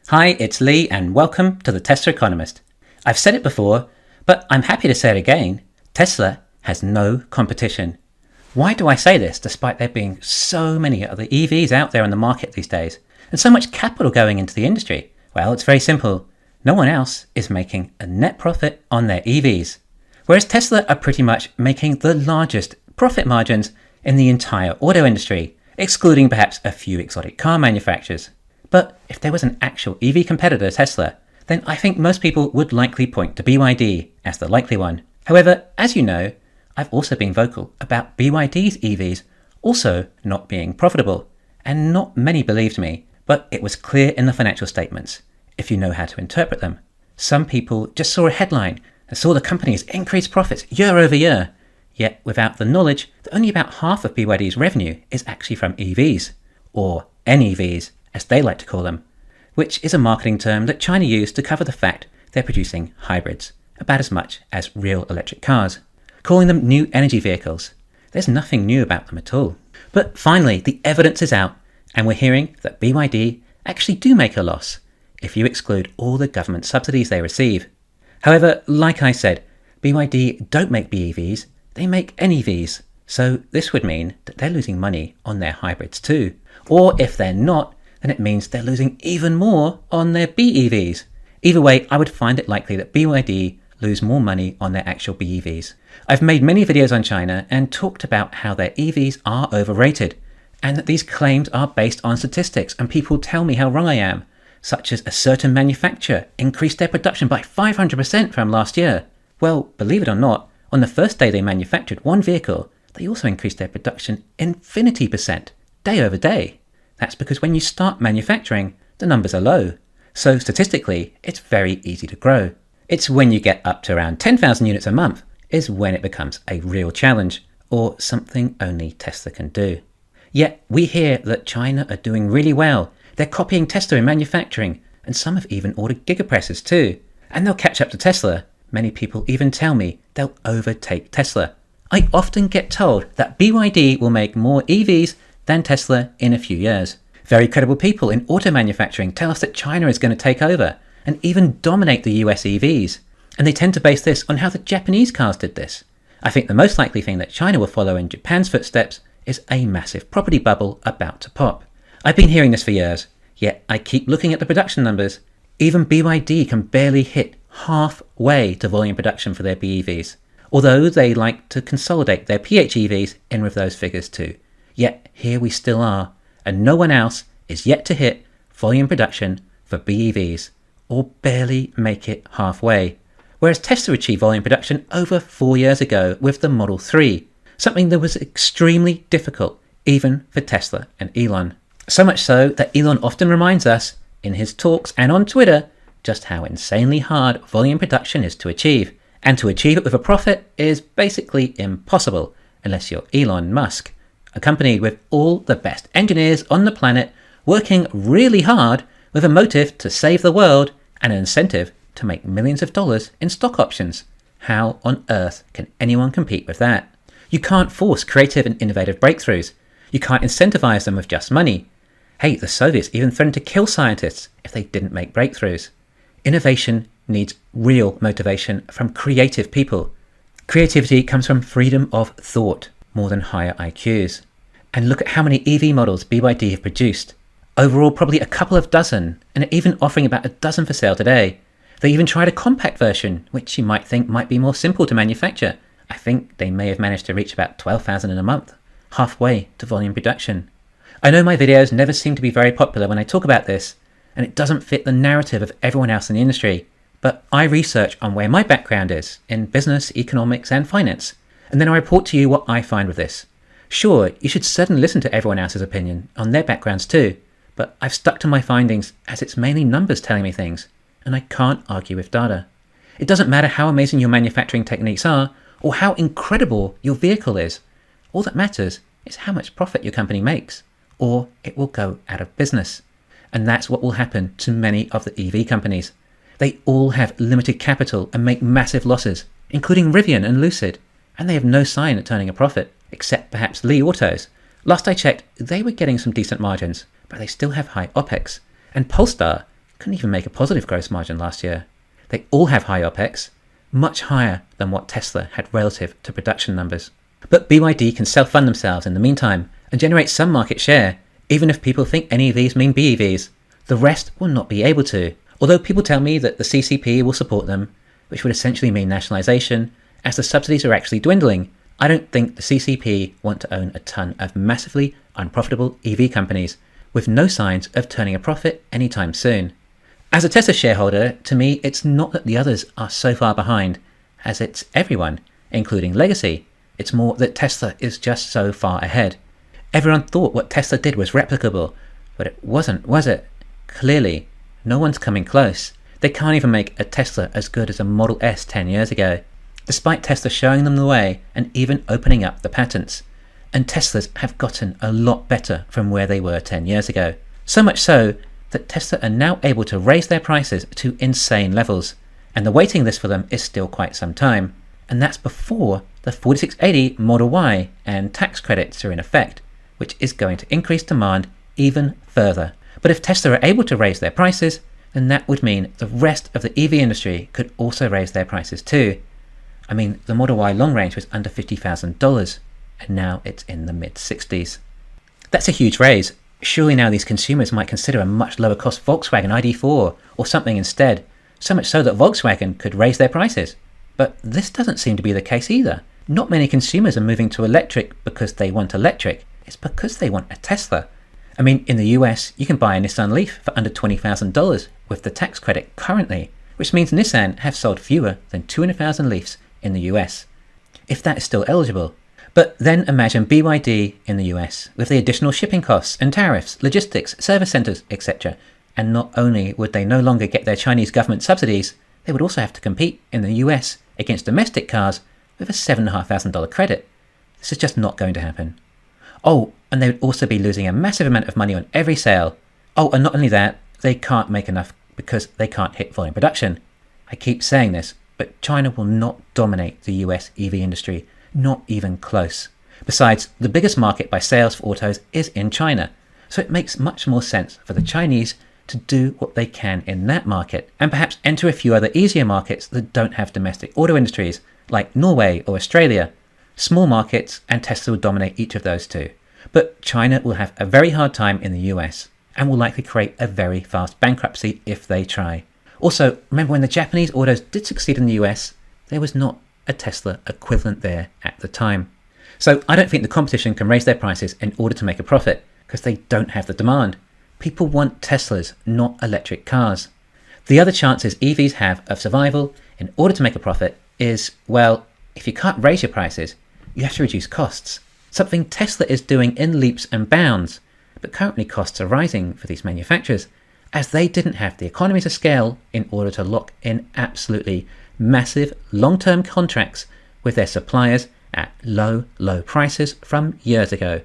Hi, it's Lee and welcome to the Tesla Economist. I've said it before, but I'm happy to say it again. Tesla has no competition. Why do I say this despite there being so many other EVs out there on the market these days and so much capital going into the industry? Well, it's very simple. No one else is making a net profit on their EVs, whereas Tesla are pretty much making the largest profit margins in the entire auto industry, excluding perhaps a few exotic car manufacturers. But if there was an actual EV competitor to Tesla, then I think most people would likely point to BYD as the likely one. However, as you know, I've also been vocal about BYD's EVs also not being profitable, and not many believed me, but it was clear in the financial statements, if you know how to interpret them. Some people just saw a headline and saw the company's increased profits year over year, yet without the knowledge that only about half of BYD's revenue is actually from EVs, or NEVs, as they like to call them, which is a marketing term that China used to cover the fact they're producing hybrids, about as much as real electric cars, calling them new energy vehicles. There's nothing new about them at all. But finally, the evidence is out, and we're hearing that BYD actually do make a loss, if you exclude all the government subsidies they receive. However, like I said, BYD don't make BEVs, they make NEVs, so this would mean that they're losing money on their hybrids too. Or if they're not, then it means they're losing even more on their BEVs. Either way, I would find it likely that BYD lose more money on their actual BEVs. I've made many videos on China and talked about how their EVs are overrated, and that these claims are based on statistics, and people tell me how wrong I am, such as a certain manufacturer increased their production by 500% from last year. Well, believe it or not, on the first day they manufactured one vehicle, they also increased their production infinity percent, day over day. That's because when you start manufacturing, the numbers are low. So statistically, it's very easy to grow. It's when you get up to around 10,000 units a month is when it becomes a real challenge, or something only Tesla can do. Yet we hear that China are doing really well. They're copying Tesla in manufacturing, and some have even ordered gigapresses too. And they'll catch up to Tesla. Many people even tell me they'll overtake Tesla. I often get told that BYD will make more EVs than Tesla in a few years. Very credible people in auto manufacturing tell us that China is going to take over and even dominate the US EVs, and they tend to base this on how the Japanese cars did this. I think the most likely thing that China will follow in Japan's footsteps is a massive property bubble about to pop. I've been hearing this for years, yet I keep looking at the production numbers. Even BYD can barely hit halfway to volume production for their BEVs, although they like to consolidate their PHEVs in with those figures too. Yet here we still are, and no one else is yet to hit volume production for BEVs, or barely make it halfway. Whereas Tesla achieved volume production over 4 years ago with the Model 3, something that was extremely difficult even for Tesla and Elon. So much so that Elon often reminds us, in his talks and on Twitter, just how insanely hard volume production is to achieve. And to achieve it with a profit is basically impossible, unless you're Elon Musk, accompanied with all the best engineers on the planet working really hard with a motive to save the world and an incentive to make millions of dollars in stock options. How on earth can anyone compete with that? You can't force creative and innovative breakthroughs. You can't incentivize them with just money. Hey, the Soviets even threatened to kill scientists if they didn't make breakthroughs. Innovation needs real motivation from creative people. Creativity comes from freedom of thought more than higher IQs. And look at how many EV models BYD have produced. Overall, probably a couple of dozen, and even offering about a dozen for sale today. They even tried a compact version, which you might think might be more simple to manufacture. I think they may have managed to reach about 12,000 in a month, halfway to volume production. I know my videos never seem to be very popular when I talk about this, and it doesn't fit the narrative of everyone else in the industry, but I research on where my background is, in business, economics, and finance, and then I report to you what I find with this. Sure, you should certainly listen to everyone else's opinion on their backgrounds too, but I've stuck to my findings as it's mainly numbers telling me things, and I can't argue with data. It doesn't matter how amazing your manufacturing techniques are, or how incredible your vehicle is. All that matters is how much profit your company makes, or it will go out of business. And that's what will happen to many of the EV companies. They all have limited capital and make massive losses, including Rivian and Lucid, and they have no sign at turning a profit, except perhaps Li Autos. Last I checked, they were getting some decent margins, but they still have high OPEX. And Polestar couldn't even make a positive gross margin last year. They all have high OPEX, much higher than what Tesla had relative to production numbers. But BYD can self-fund themselves in the meantime and generate some market share, even if people think NEVs mean BEVs. The rest will not be able to, although people tell me that the CCP will support them, which would essentially mean nationalisation, as the subsidies are actually dwindling. I don't think the CCP want to own a ton of massively unprofitable EV companies, with no signs of turning a profit anytime soon. As a Tesla shareholder, to me, it's not that the others are so far behind, as it's everyone, including legacy. It's more that Tesla is just so far ahead. Everyone thought what Tesla did was replicable, but it wasn't, was it? Clearly, no one's coming close. They can't even make a Tesla as good as a Model S 10 years ago, despite Tesla showing them the way and even opening up the patents. And Teslas have gotten a lot better from where they were 10 years ago. So much so that Tesla are now able to raise their prices to insane levels. And the waiting list for them is still quite some time. And that's before the 4680 Model Y and tax credits are in effect, which is going to increase demand even further. But if Tesla are able to raise their prices, then that would mean the rest of the EV industry could also raise their prices too. I mean, the Model Y long range was under $50,000, and now it's in the mid-60s. That's a huge raise. Surely now these consumers might consider a much lower cost Volkswagen ID4 or something instead, so much so that Volkswagen could raise their prices. But this doesn't seem to be the case either. Not many consumers are moving to electric because they want electric. It's because they want a Tesla. I mean, in the US, you can buy a Nissan Leaf for under $20,000 with the tax credit currently, which means Nissan have sold fewer than 200,000 Leafs in the US, if that is still eligible. But then imagine BYD in the US with the additional shipping costs and tariffs, logistics, service centres, etc. And not only would they no longer get their Chinese government subsidies, they would also have to compete in the US against domestic cars with a $7,500 credit. This is just not going to happen. Oh, and they would also be losing a massive amount of money on every sale. Oh, and not only that, they can't make enough because they can't hit volume production. I keep saying this, but China will not dominate the US EV industry, not even close. Besides, the biggest market by sales for autos is in China, so it makes much more sense for the Chinese to do what they can in that market and perhaps enter a few other easier markets that don't have domestic auto industries, like Norway or Australia. Small markets, and Tesla will dominate each of those two. But China will have a very hard time in the US and will likely create a very fast bankruptcy if they try. Also, remember when the Japanese autos did succeed in the US, there was not a Tesla equivalent there at the time. So I don't think the competition can raise their prices in order to make a profit, because they don't have the demand. People want Teslas, not electric cars. The other chances EVs have of survival in order to make a profit is, well, if you can't raise your prices, you have to reduce costs. Something Tesla is doing in leaps and bounds, but currently costs are rising for these manufacturers, as they didn't have the economies of scale in order to lock in absolutely massive long-term contracts with their suppliers at low prices from years ago.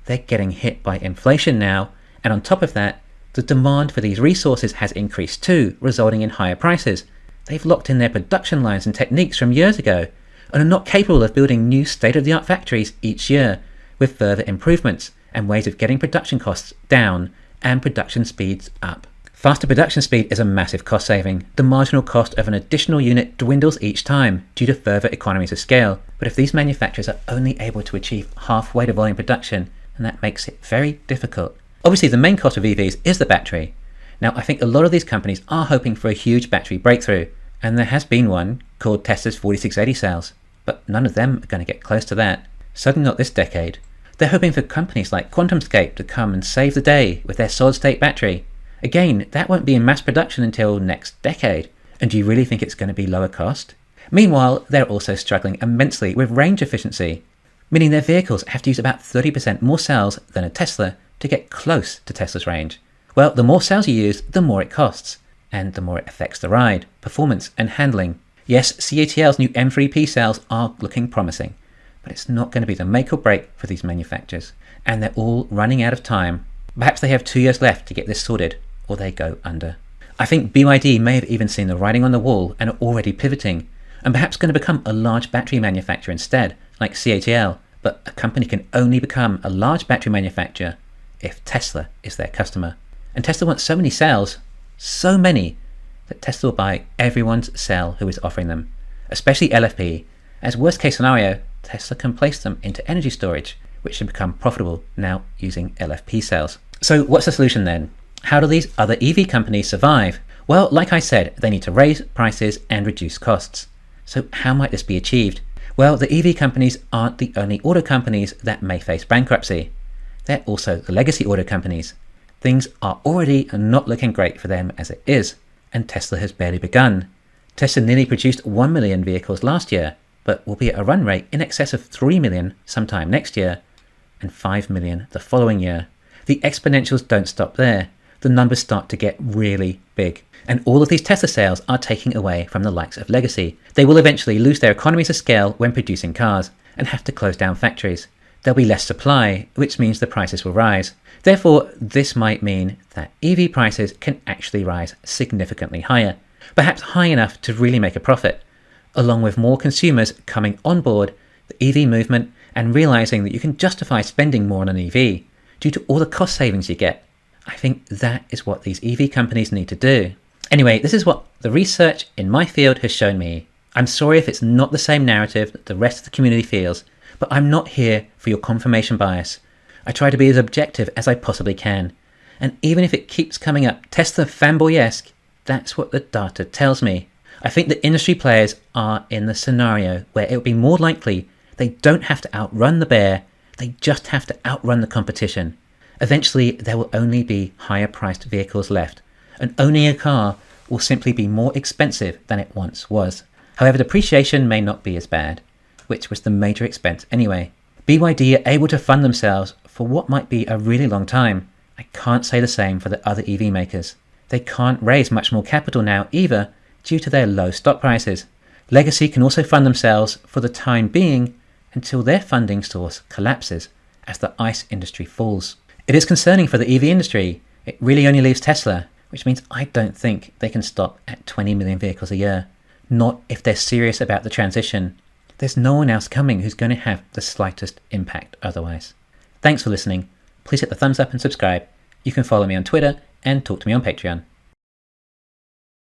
They're getting hit by inflation now, and on top of that, the demand for these resources has increased too, resulting in higher prices. They've locked in their production lines and techniques from years ago, and are not capable of building new state-of-the-art factories each year, with further improvements and ways of getting production costs down and production speeds up. Faster production speed is a massive cost saving. The marginal cost of an additional unit dwindles each time due to further economies of scale. But if these manufacturers are only able to achieve halfway to volume production, then that makes it very difficult. Obviously, the main cost of EVs is the battery. Now, I think a lot of these companies are hoping for a huge battery breakthrough, and there has been one called Tesla's 4680 cells, but none of them are going to get close to that. Certainly not this decade. They're hoping for companies like QuantumScape to come and save the day with their solid-state battery. Again, that won't be in mass production until next decade. And do you really think it's going to be lower cost? Meanwhile, they're also struggling immensely with range efficiency, meaning their vehicles have to use about 30% more cells than a Tesla to get close to Tesla's range. Well, the more cells you use, the more it costs, and the more it affects the ride, performance, and handling. Yes, CATL's new M3P cells are looking promising, but it's not going to be the make or break for these manufacturers, and they're all running out of time. Perhaps they have 2 years left to get this sorted, or they go under. I think BYD may have even seen the writing on the wall and are already pivoting, and perhaps going to become a large battery manufacturer instead, like CATL, but a company can only become a large battery manufacturer if Tesla is their customer. And Tesla wants so many cells, so many, that Tesla will buy everyone's cell who is offering them, especially LFP, as worst case scenario, Tesla can place them into energy storage, which should become profitable now using LFP cells. So what's the solution then? How do these other EV companies survive? Well, like I said, they need to raise prices and reduce costs. So how might this be achieved? Well, the EV companies aren't the only auto companies that may face bankruptcy. They're also the legacy auto companies. Things are already not looking great for them as it is, and Tesla has barely begun. Tesla nearly produced 1 million vehicles last year, but will be at a run rate in excess of 3 million sometime next year, and 5 million the following year. The exponentials don't stop there. The numbers start to get really big. And all of these Tesla sales are taking away from the likes of legacy. They will eventually lose their economies of scale when producing cars and have to close down factories. There'll be less supply, which means the prices will rise. Therefore, this might mean that EV prices can actually rise significantly higher, perhaps high enough to really make a profit, along with more consumers coming on board the EV movement and realizing that you can justify spending more on an EV due to all the cost savings you get. I think that is what these EV companies need to do. Anyway, this is what the research in my field has shown me. I'm sorry if it's not the same narrative that the rest of the community feels, but I'm not here for your confirmation bias. I try to be as objective as I possibly can. And even if it keeps coming up Tesla fanboy-esque, that's what the data tells me. I think the industry players are in the scenario where it will be more likely they don't have to outrun the bear, they just have to outrun the competition. Eventually, there will only be higher priced vehicles left, and owning a car will simply be more expensive than it once was. However, depreciation may not be as bad, which was the major expense anyway. BYD are able to fund themselves for what might be a really long time. I can't say the same for the other EV makers. They can't raise much more capital now either due to their low stock prices. Legacy can also fund themselves for the time being until their funding source collapses as the ICE industry falls. It is concerning for the EV industry. It really only leaves Tesla, which means I don't think they can stop at 20 million vehicles a year. Not if they're serious about the transition. There's no one else coming who's going to have the slightest impact otherwise. Thanks for listening. Please hit the thumbs up and subscribe. You can follow me on Twitter and talk to me on Patreon.